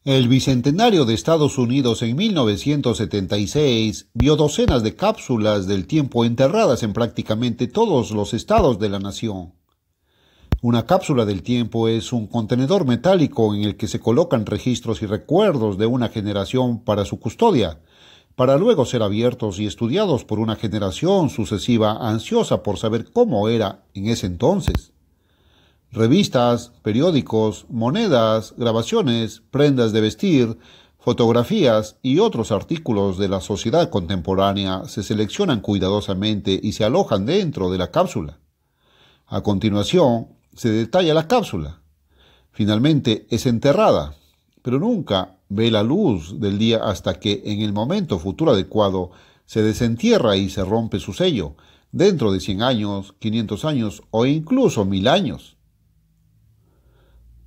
El bicentenario de Estados Unidos en 1976 vio docenas de cápsulas del tiempo enterradas en prácticamente todos los estados de la nación. Una cápsula del tiempo es un contenedor metálico en el que se colocan registros y recuerdos de una generación para su custodia, para luego ser abiertos y estudiados por una generación sucesiva ansiosa por saber cómo era en ese entonces. Revistas, periódicos, monedas, grabaciones, prendas de vestir, fotografías y otros artículos de la sociedad contemporánea se seleccionan cuidadosamente y se alojan dentro de la cápsula. A continuación, se detalla la cápsula. Finalmente es enterrada, pero nunca ve la luz del día hasta que, en el momento futuro adecuado, se desentierra y se rompe su sello, dentro de 100 años, 500 años o incluso 1000 años.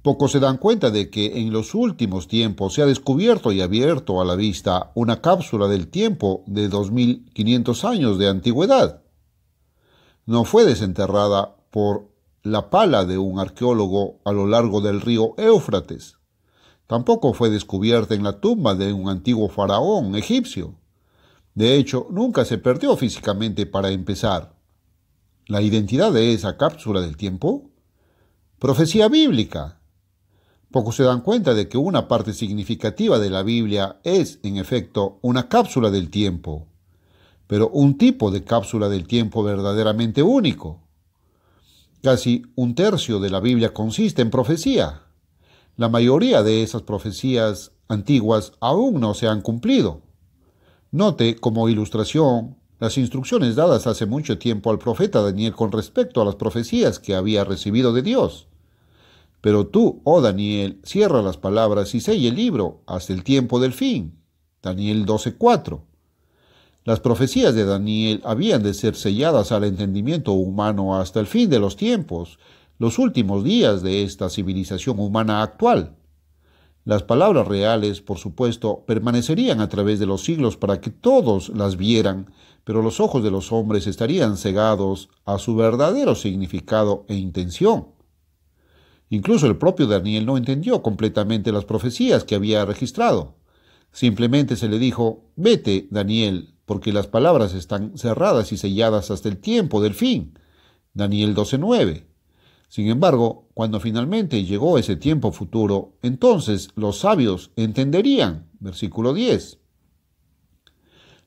Pocos se dan cuenta de que en los últimos tiempos se ha descubierto y abierto a la vista una cápsula del tiempo de 2500 años de antigüedad. No fue desenterrada por la pala de un arqueólogo a lo largo del río Éufrates. Tampoco fue descubierta en la tumba de un antiguo faraón egipcio. De hecho, nunca se perdió físicamente para empezar. ¿La identidad de esa cápsula del tiempo? Profecía bíblica. Pocos se dan cuenta de que una parte significativa de la Biblia es, en efecto, una cápsula del tiempo, pero un tipo de cápsula del tiempo verdaderamente único. Casi un tercio de la Biblia consiste en profecía. La mayoría de esas profecías antiguas aún no se han cumplido. Note como ilustración las instrucciones dadas hace mucho tiempo al profeta Daniel con respecto a las profecías que había recibido de Dios. Pero tú, oh Daniel, cierra las palabras y sella el libro hasta el tiempo del fin. Daniel 12:4. Las profecías de Daniel habían de ser selladas al entendimiento humano hasta el fin de los tiempos, los últimos días de esta civilización humana actual. Las palabras reales, por supuesto, permanecerían a través de los siglos para que todos las vieran, pero los ojos de los hombres estarían cegados a su verdadero significado e intención. Incluso el propio Daniel no entendió completamente las profecías que había registrado. Simplemente se le dijo: vete, Daniel, porque las palabras están cerradas y selladas hasta el tiempo del fin. Daniel 12:9. Sin embargo, cuando finalmente llegó ese tiempo futuro, entonces los sabios entenderían. Versículo 10.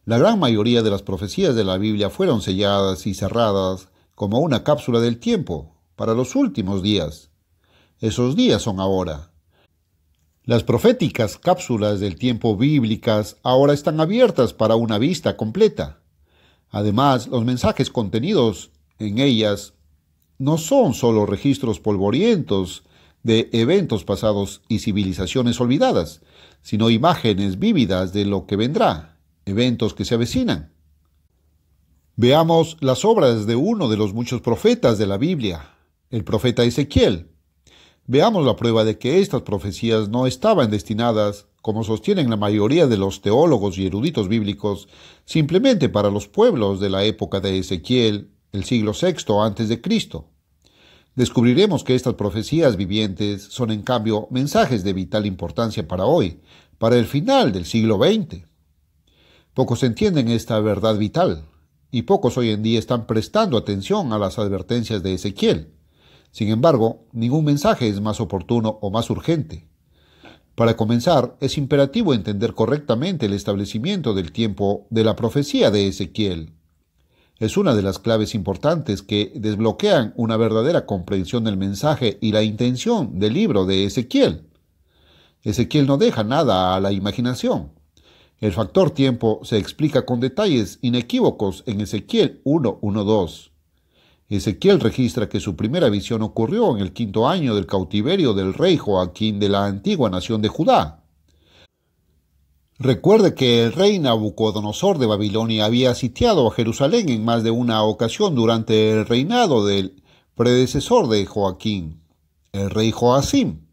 La gran mayoría de las profecías de la Biblia fueron selladas y cerradas como una cápsula del tiempo para los últimos días. Esos días son ahora. Las proféticas cápsulas del tiempo bíblicas ahora están abiertas para una vista completa. Además, los mensajes contenidos en ellas no son solo registros polvorientos de eventos pasados y civilizaciones olvidadas, sino imágenes vívidas de lo que vendrá, eventos que se avecinan. Veamos las obras de uno de los muchos profetas de la Biblia, el profeta Ezequiel. Veamos la prueba de que estas profecías no estaban destinadas, como sostienen la mayoría de los teólogos y eruditos bíblicos, simplemente para los pueblos de la época de Ezequiel, el siglo VI a.C. Descubriremos que estas profecías vivientes son en cambio mensajes de vital importancia para hoy, para el final del siglo XX. Pocos entienden esta verdad vital, y pocos hoy en día están prestando atención a las advertencias de Ezequiel. Sin embargo, ningún mensaje es más oportuno o más urgente. Para comenzar, es imperativo entender correctamente el establecimiento del tiempo de la profecía de Ezequiel. Es una de las claves importantes que desbloquean una verdadera comprensión del mensaje y la intención del libro de Ezequiel. Ezequiel no deja nada a la imaginación. El factor tiempo se explica con detalles inequívocos en Ezequiel 1:1-2. Ezequiel registra que su primera visión ocurrió en el 5º año del cautiverio del rey Joaquín de la antigua nación de Judá. Recuerde que el rey Nabucodonosor de Babilonia había sitiado a Jerusalén en más de una ocasión durante el reinado del predecesor de Joaquín, el rey Joacim.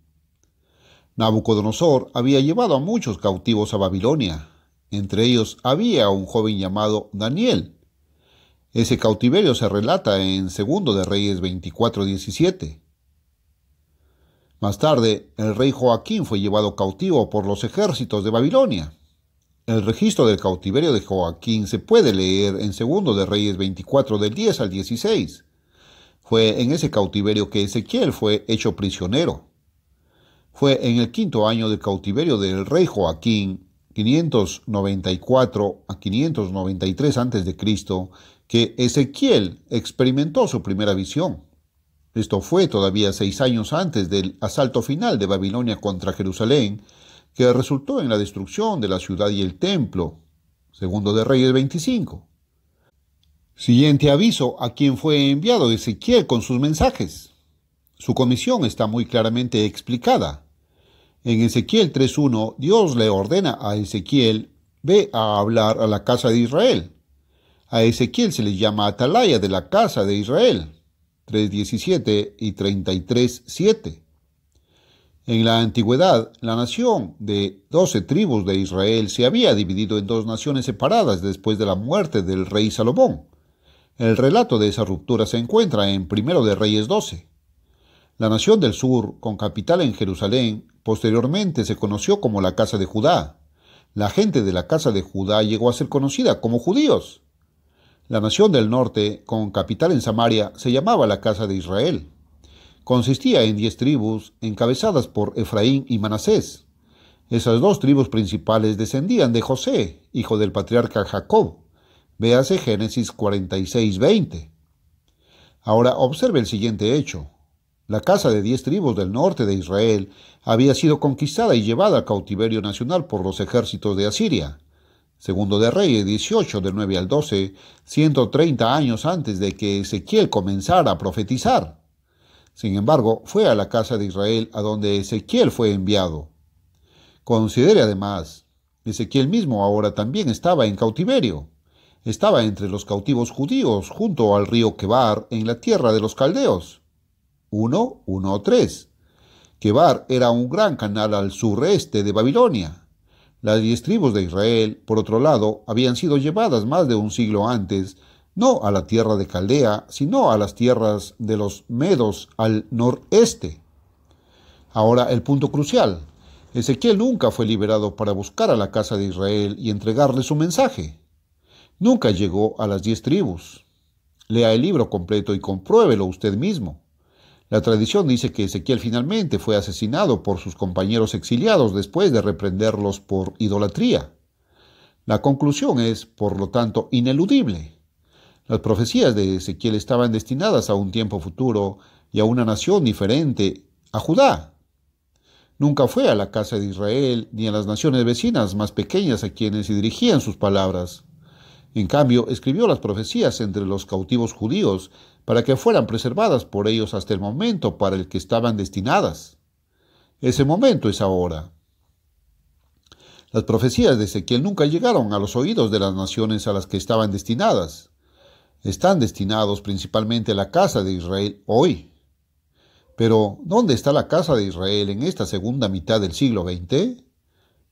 Nabucodonosor había llevado a muchos cautivos a Babilonia. Entre ellos había un joven llamado Daniel. Ese cautiverio se relata en 2 de Reyes 24:17. Más tarde, el rey Joaquín fue llevado cautivo por los ejércitos de Babilonia. El registro del cautiverio de Joaquín se puede leer en Segundo de Reyes 24 del 10 al 16. Fue en ese cautiverio que Ezequiel fue hecho prisionero. Fue en el 5.º año del cautiverio del rey Joaquín, 594 a 593 a.C., que Ezequiel experimentó su primera visión. Esto fue todavía 6 años antes del asalto final de Babilonia contra Jerusalén, que resultó en la destrucción de la ciudad y el templo. Segundo de Reyes 25. Siguiente aviso a quien fue enviado Ezequiel con sus mensajes. Su comisión está muy claramente explicada. En Ezequiel 3.1, Dios le ordena a Ezequiel: ve a hablar a la casa de Israel. A Ezequiel se le llama atalaya de la casa de Israel. 3.17 y 33.7. En la antigüedad, la nación de 12 tribus de Israel se había dividido en dos naciones separadas después de la muerte del rey Salomón. El relato de esa ruptura se encuentra en 1 de Reyes 12. La nación del sur, con capital en Jerusalén, posteriormente se conoció como la Casa de Judá. La gente de la Casa de Judá llegó a ser conocida como judíos. La nación del norte, con capital en Samaria, se llamaba la Casa de Israel. Consistía en 10 tribus, encabezadas por Efraín y Manasés. Esas dos tribus principales descendían de José, hijo del patriarca Jacob. Véase Génesis 46:20. Ahora observe el siguiente hecho. La casa de 10 tribus del norte de Israel había sido conquistada y llevada al cautiverio nacional por los ejércitos de Asiria. Segundo de Reyes 18, del 9 al 12, 130 años antes de que Ezequiel comenzara a profetizar. Sin embargo, fue a la casa de Israel a donde Ezequiel fue enviado. Considere además, Ezequiel mismo ahora también estaba en cautiverio. Estaba entre los cautivos judíos junto al río Quebar en la tierra de los caldeos. 1:1-3. Quebar era un gran canal al sureste de Babilonia. Las 10 tribus de Israel, por otro lado, habían sido llevadas más de un siglo antes, no a la tierra de Caldea, sino a las tierras de los medos al noreste. Ahora el punto crucial. Ezequiel nunca fue liberado para buscar a la casa de Israel y entregarle su mensaje. Nunca llegó a las 10 tribus. Lea el libro completo y compruébelo usted mismo. La tradición dice que Ezequiel finalmente fue asesinado por sus compañeros exiliados después de reprenderlos por idolatría. La conclusión es, por lo tanto, ineludible. Las profecías de Ezequiel estaban destinadas a un tiempo futuro y a una nación diferente, a Judá. Nunca fue a la casa de Israel ni a las naciones vecinas más pequeñas a quienes se dirigían sus palabras. En cambio, escribió las profecías entre los cautivos judíos para que fueran preservadas por ellos hasta el momento para el que estaban destinadas. Ese momento es ahora. Las profecías de Ezequiel nunca llegaron a los oídos de las naciones a las que estaban destinadas. Están destinados principalmente a la casa de Israel hoy. Pero, ¿dónde está la casa de Israel en esta segunda mitad del siglo XX?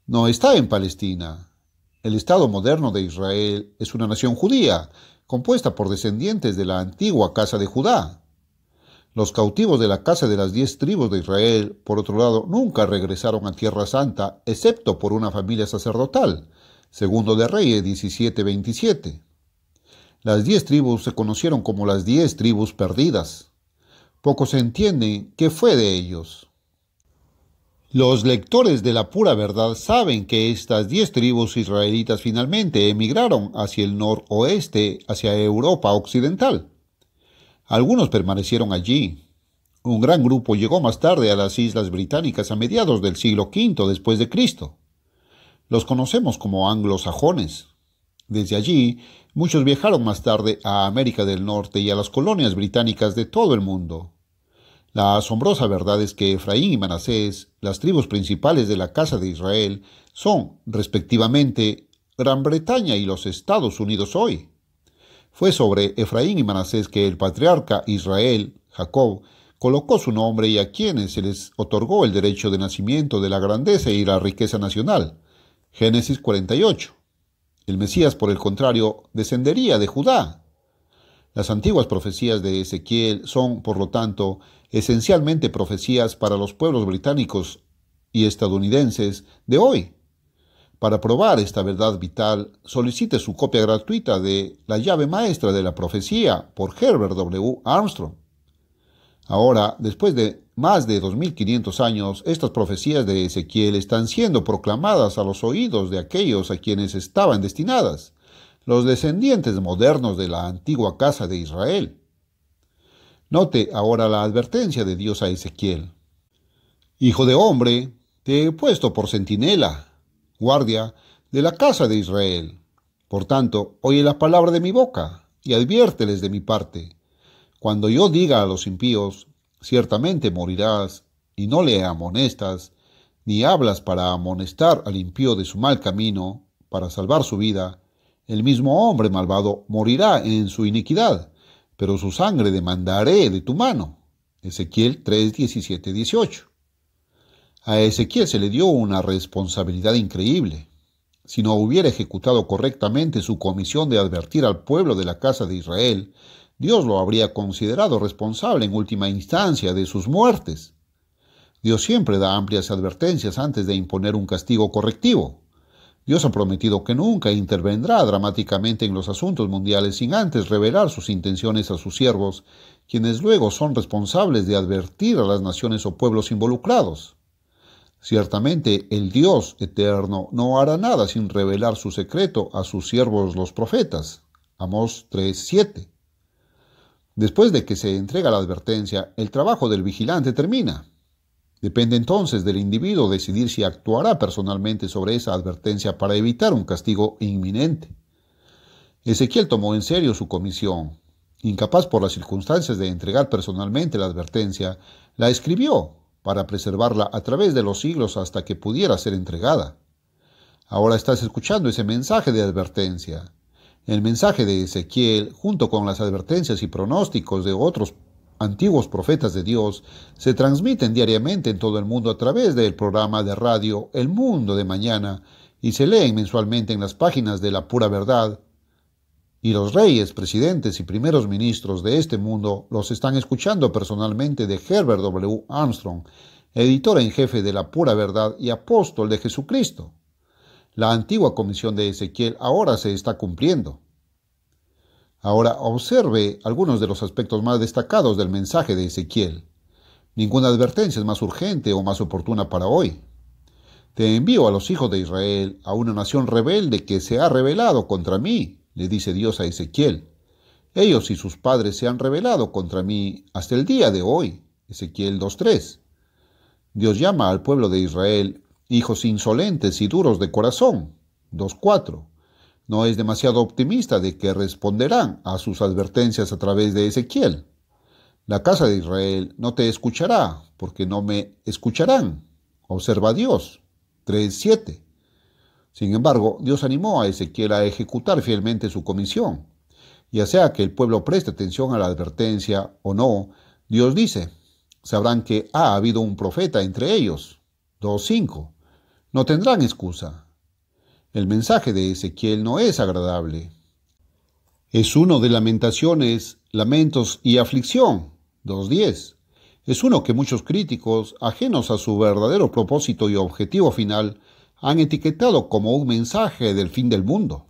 No está en Palestina. El Estado moderno de Israel es una nación judía, compuesta por descendientes de la antigua casa de Judá. Los cautivos de la casa de las 10 tribus de Israel, por otro lado, nunca regresaron a Tierra Santa, excepto por una familia sacerdotal. Segundo de Reyes 17:27. Las 10 tribus se conocieron como las 10 tribus perdidas. Poco se entiende qué fue de ellos. Los lectores de la pura verdad saben que estas 10 tribus israelitas finalmente emigraron hacia el noroeste, hacia Europa occidental. Algunos permanecieron allí. Un gran grupo llegó más tarde a las Islas Británicas a mediados del siglo V después de Cristo. Los conocemos como anglosajones. Desde allí, muchos viajaron más tarde a América del Norte y a las colonias británicas de todo el mundo. La asombrosa verdad es que Efraín y Manasés, las tribus principales de la casa de Israel, son, respectivamente, Gran Bretaña y los Estados Unidos hoy. Fue sobre Efraín y Manasés que el patriarca Israel, Jacob, colocó su nombre y a quienes se les otorgó el derecho de nacimiento de la grandeza y la riqueza nacional. Génesis 48. El Mesías, por el contrario, descendería de Judá. Las antiguas profecías de Ezequiel son, por lo tanto, esencialmente profecías para los pueblos británicos y estadounidenses de hoy. Para probar esta verdad vital, solicite su copia gratuita de La llave maestra de la profecía por Herbert W. Armstrong. Ahora, después de más de 2500 años, estas profecías de Ezequiel están siendo proclamadas a los oídos de aquellos a quienes estaban destinadas, los descendientes modernos de la antigua casa de Israel. Note ahora la advertencia de Dios a Ezequiel. Hijo de hombre, te he puesto por centinela, guardia de la casa de Israel. Por tanto, oye la palabra de mi boca y adviérteles de mi parte. Cuando yo diga a los impíos, ciertamente morirás, y no le amonestas, ni hablas para amonestar al impío de su mal camino, para salvar su vida, el mismo hombre malvado morirá en su iniquidad, pero su sangre demandaré de tu mano. Ezequiel 3, 17, 18. A Ezequiel se le dio una responsabilidad increíble. Si no hubiera ejecutado correctamente su comisión de advertir al pueblo de la casa de Israel, Dios lo habría considerado responsable en última instancia de sus muertes. Dios siempre da amplias advertencias antes de imponer un castigo correctivo. Dios ha prometido que nunca intervendrá dramáticamente en los asuntos mundiales sin antes revelar sus intenciones a sus siervos, quienes luego son responsables de advertir a las naciones o pueblos involucrados. Ciertamente, el Dios eterno no hará nada sin revelar su secreto a sus siervos los profetas. Amós 3:7. Después de que se entrega la advertencia, el trabajo del vigilante termina. Depende entonces del individuo decidir si actuará personalmente sobre esa advertencia para evitar un castigo inminente. Ezequiel tomó en serio su comisión. Incapaz por las circunstancias de entregar personalmente la advertencia, la escribió para preservarla a través de los siglos hasta que pudiera ser entregada. Ahora estás escuchando ese mensaje de advertencia. El mensaje de Ezequiel, junto con las advertencias y pronósticos de otros antiguos profetas de Dios, se transmiten diariamente en todo el mundo a través del programa de radio El Mundo de Mañana y se leen mensualmente en las páginas de La Pura Verdad. Y los reyes, presidentes y primeros ministros de este mundo los están escuchando personalmente de Herbert W. Armstrong, editor en jefe de La Pura Verdad y apóstol de Jesucristo. La antigua comisión de Ezequiel ahora se está cumpliendo. Ahora observe algunos de los aspectos más destacados del mensaje de Ezequiel. Ninguna advertencia es más urgente o más oportuna para hoy. Te envío a los hijos de Israel, a una nación rebelde que se ha rebelado contra mí, le dice Dios a Ezequiel. Ellos y sus padres se han rebelado contra mí hasta el día de hoy. Ezequiel 2:3. Dios llama al pueblo de Israel hijos insolentes y duros de corazón. 2:4. No es demasiado optimista de que responderán a sus advertencias a través de Ezequiel. La casa de Israel no te escuchará, porque no me escucharán. Observa a Dios. 3:7. Sin embargo, Dios animó a Ezequiel a ejecutar fielmente su comisión. Ya sea que el pueblo preste atención a la advertencia o no, Dios dice, sabrán que ha habido un profeta entre ellos. 2:5. No tendrán excusa. El mensaje de Ezequiel no es agradable. Es uno de lamentaciones, lamentos y aflicción. 2:10. Es uno que muchos críticos, ajenos a su verdadero propósito y objetivo final, han etiquetado como un mensaje del fin del mundo.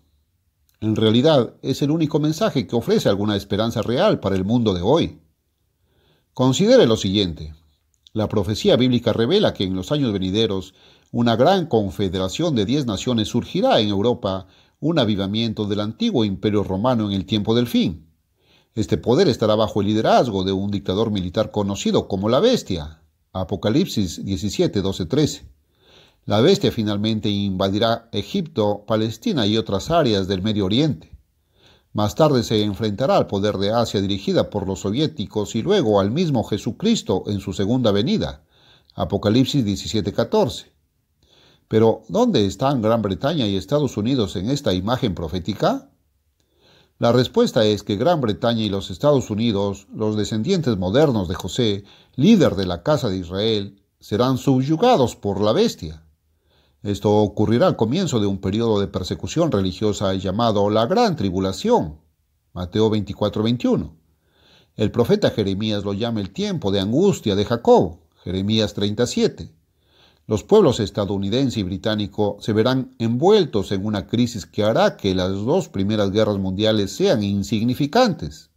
En realidad, es el único mensaje que ofrece alguna esperanza real para el mundo de hoy. Considere lo siguiente. La profecía bíblica revela que en los años venideros una gran confederación de 10 naciones surgirá en Europa, un avivamiento del antiguo imperio romano en el tiempo del fin. Este poder estará bajo el liderazgo de un dictador militar conocido como la Bestia. Apocalipsis 17, 12, 13. La Bestia finalmente invadirá Egipto, Palestina y otras áreas del Medio Oriente. Más tarde se enfrentará al poder de Asia dirigida por los soviéticos y luego al mismo Jesucristo en su segunda venida. Apocalipsis 17, 14. Pero, ¿dónde están Gran Bretaña y Estados Unidos en esta imagen profética? La respuesta es que Gran Bretaña y los Estados Unidos, los descendientes modernos de José, líder de la casa de Israel, serán subyugados por la Bestia. Esto ocurrirá al comienzo de un periodo de persecución religiosa llamado la Gran Tribulación. Mateo 24:21. El profeta Jeremías lo llama el tiempo de angustia de Jacob, Jeremías 37. Los pueblos estadounidense y británico se verán envueltos en una crisis que hará que las dos primeras guerras mundiales sean insignificantes.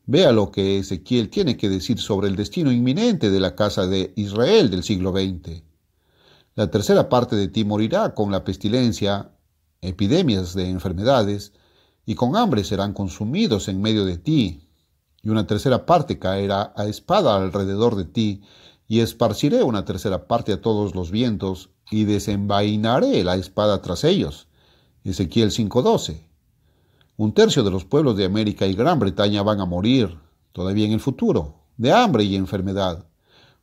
Vea lo que Ezequiel tiene que decir sobre el destino inminente de la casa de Israel del siglo XX. La tercera parte de ti morirá con la pestilencia, epidemias de enfermedades, y con hambre serán consumidos en medio de ti. Y una tercera parte caerá a espada alrededor de ti, y esparciré una tercera parte a todos los vientos, y desenvainaré la espada tras ellos. Ezequiel 5:12. Un tercio de los pueblos de América y Gran Bretaña van a morir, todavía en el futuro, de hambre y enfermedad.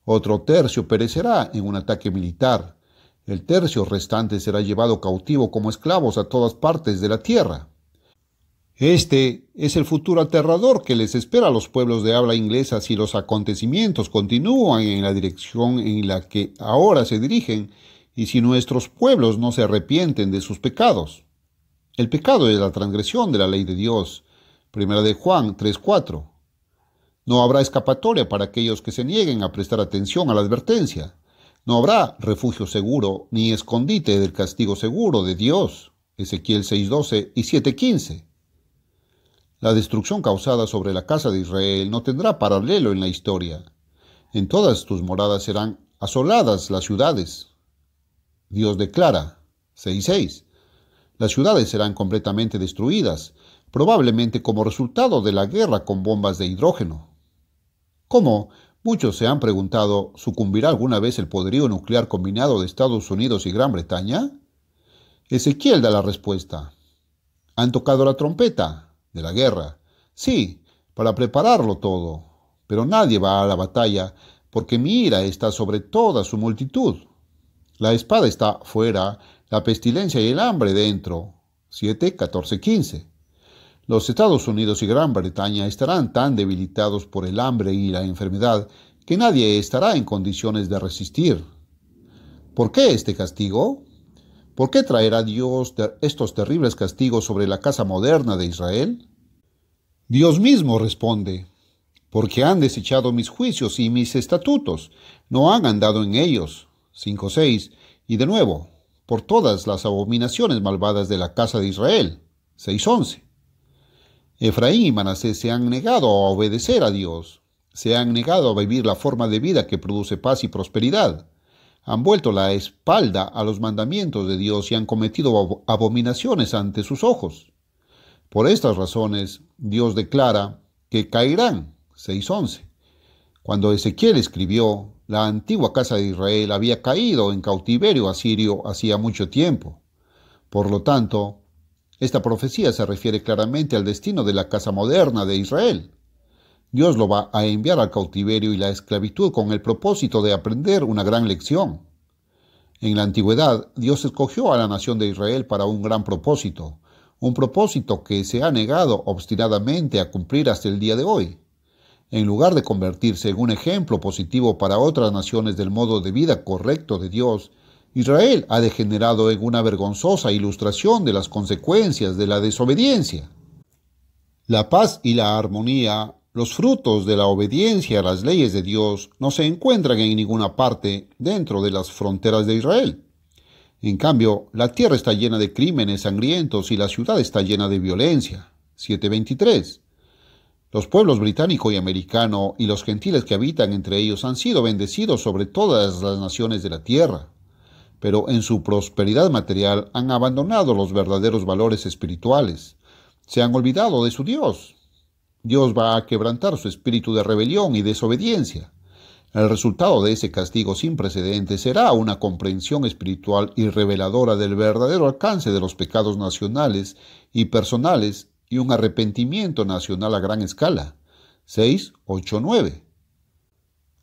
Otro tercio perecerá en un ataque militar. El tercio restante será llevado cautivo como esclavos a todas partes de la tierra. Este es el futuro aterrador que les espera a los pueblos de habla inglesa si los acontecimientos continúan en la dirección en la que ahora se dirigen y si nuestros pueblos no se arrepienten de sus pecados. El pecado es la transgresión de la ley de Dios. 1 de Juan 3:4. No habrá escapatoria para aquellos que se nieguen a prestar atención a la advertencia. No habrá refugio seguro ni escondite del castigo seguro de Dios. Ezequiel 6:12 y 7:15. La destrucción causada sobre la casa de Israel no tendrá paralelo en la historia. En todas tus moradas serán asoladas las ciudades. Dios declara, 6:6. Las ciudades serán completamente destruidas, probablemente como resultado de la guerra con bombas de hidrógeno. ¿Cómo? Muchos se han preguntado, ¿sucumbirá alguna vez el poderío nuclear combinado de Estados Unidos y Gran Bretaña? Ezequiel da la respuesta. ¿Han tocado la trompeta de la guerra? Sí, para prepararlo todo. Pero nadie va a la batalla porque mi ira está sobre toda su multitud. La espada está fuera, la pestilencia y el hambre dentro. 7, 14, 15. Los Estados Unidos y Gran Bretaña estarán tan debilitados por el hambre y la enfermedad que nadie estará en condiciones de resistir. ¿Por qué este castigo? ¿Por qué traerá Dios estos terribles castigos sobre la casa moderna de Israel? Dios mismo responde, porque han desechado mis juicios y mis estatutos, no han andado en ellos. 5:6. Y de nuevo, por todas las abominaciones malvadas de la casa de Israel. 6:11. Efraín y Manasés se han negado a obedecer a Dios, se han negado a vivir la forma de vida que produce paz y prosperidad, han vuelto la espalda a los mandamientos de Dios y han cometido abominaciones ante sus ojos. Por estas razones, Dios declara que caerán. 6:11. Cuando Ezequiel escribió, la antigua casa de Israel había caído en cautiverio asirio hacía mucho tiempo. Por lo tanto, esta profecía se refiere claramente al destino de la casa moderna de Israel. Dios lo va a enviar al cautiverio y la esclavitud con el propósito de aprender una gran lección. En la antigüedad, Dios escogió a la nación de Israel para un gran propósito, un propósito que se ha negado obstinadamente a cumplir hasta el día de hoy. En lugar de convertirse en un ejemplo positivo para otras naciones del modo de vida correcto de Dios, Israel ha degenerado en una vergonzosa ilustración de las consecuencias de la desobediencia. La paz y la armonía, los frutos de la obediencia a las leyes de Dios, no se encuentran en ninguna parte dentro de las fronteras de Israel. En cambio, la tierra está llena de crímenes sangrientos y la ciudad está llena de violencia. 7:23. Los pueblos británico y americano y los gentiles que habitan entre ellos han sido bendecidos sobre todas las naciones de la tierra, pero en su prosperidad material han abandonado los verdaderos valores espirituales. Se han olvidado de su Dios. Dios va a quebrantar su espíritu de rebelión y desobediencia. El resultado de ese castigo sin precedentes será una comprensión espiritual y reveladora del verdadero alcance de los pecados nacionales y personales y un arrepentimiento nacional a gran escala. 6, 8, 9.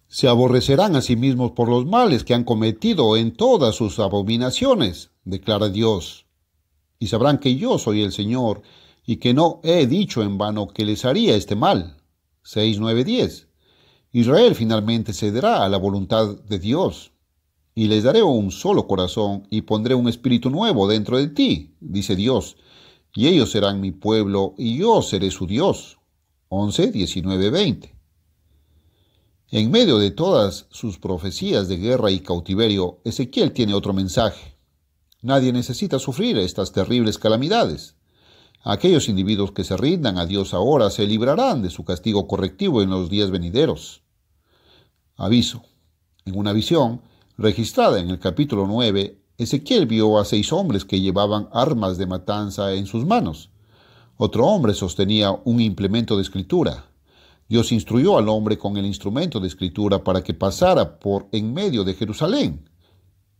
Se aborrecerán a sí mismos por los males que han cometido en todas sus abominaciones, declara Dios. Y sabrán que yo soy el Señor y que no he dicho en vano que les haría este mal. 6, 9, 10. Israel finalmente cederá a la voluntad de Dios. Y les daré un solo corazón y pondré un espíritu nuevo dentro de ti, dice Dios. y ellos serán mi pueblo, y yo seré su Dios. 11, 19, 20. En medio de todas sus profecías de guerra y cautiverio, Ezequiel tiene otro mensaje. Nadie necesita sufrir estas terribles calamidades. Aquellos individuos que se rindan a Dios ahora se librarán de su castigo correctivo en los días venideros. Aviso. En una visión registrada en el capítulo 9, Ezequiel vio a 6 hombres que llevaban armas de matanza en sus manos. Otro hombre sostenía un implemento de escritura. Dios instruyó al hombre con el instrumento de escritura para que pasara por en medio de Jerusalén.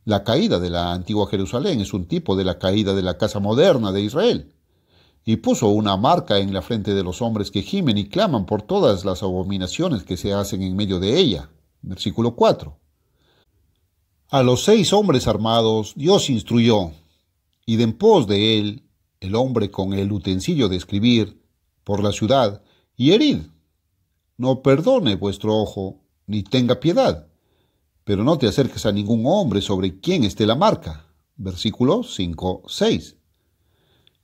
La caída de la antigua Jerusalén es un tipo de la caída de la casa moderna de Israel. Y puso una marca en la frente de los hombres que gimen y claman por todas las abominaciones que se hacen en medio de ella. Versículo 4. A los 6 hombres armados Dios instruyó, id en pos de él, el hombre con el utensilio de escribir, por la ciudad, y herid. No perdone vuestro ojo, ni tenga piedad, pero no te acerques a ningún hombre sobre quien esté la marca. Versículo 5, 6.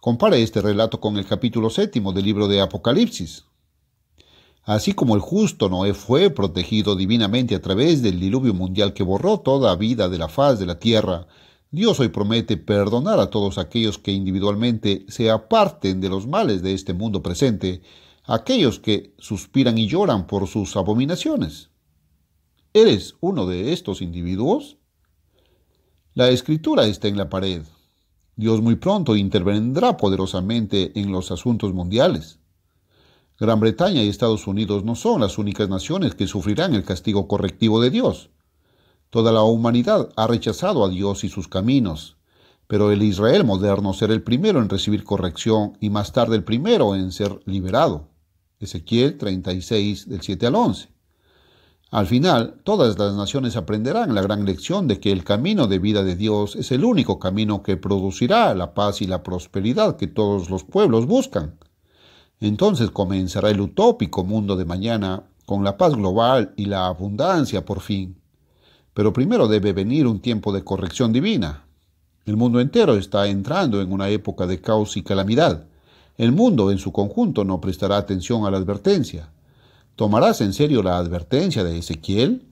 Compare este relato con el capítulo 7 del libro de Apocalipsis. Así como el justo Noé fue protegido divinamente a través del diluvio mundial que borró toda vida de la faz de la tierra, Dios hoy promete perdonar a todos aquellos que individualmente se aparten de los males de este mundo presente, aquellos que suspiran y lloran por sus abominaciones. ¿Eres uno de estos individuos? La escritura está en la pared. Dios muy pronto intervendrá poderosamente en los asuntos mundiales. Gran Bretaña y Estados Unidos no son las únicas naciones que sufrirán el castigo correctivo de Dios. Toda la humanidad ha rechazado a Dios y sus caminos, pero el Israel moderno será el primero en recibir corrección y más tarde el primero en ser liberado. Ezequiel 36, del 7 al 11. Al final, todas las naciones aprenderán la gran lección de que el camino de vida de Dios es el único camino que producirá la paz y la prosperidad que todos los pueblos buscan. Entonces comenzará el utópico mundo de mañana con la paz global y la abundancia por fin. Pero primero debe venir un tiempo de corrección divina. El mundo entero está entrando en una época de caos y calamidad. El mundo en su conjunto no prestará atención a la advertencia. ¿Tomarás en serio la advertencia de Ezequiel?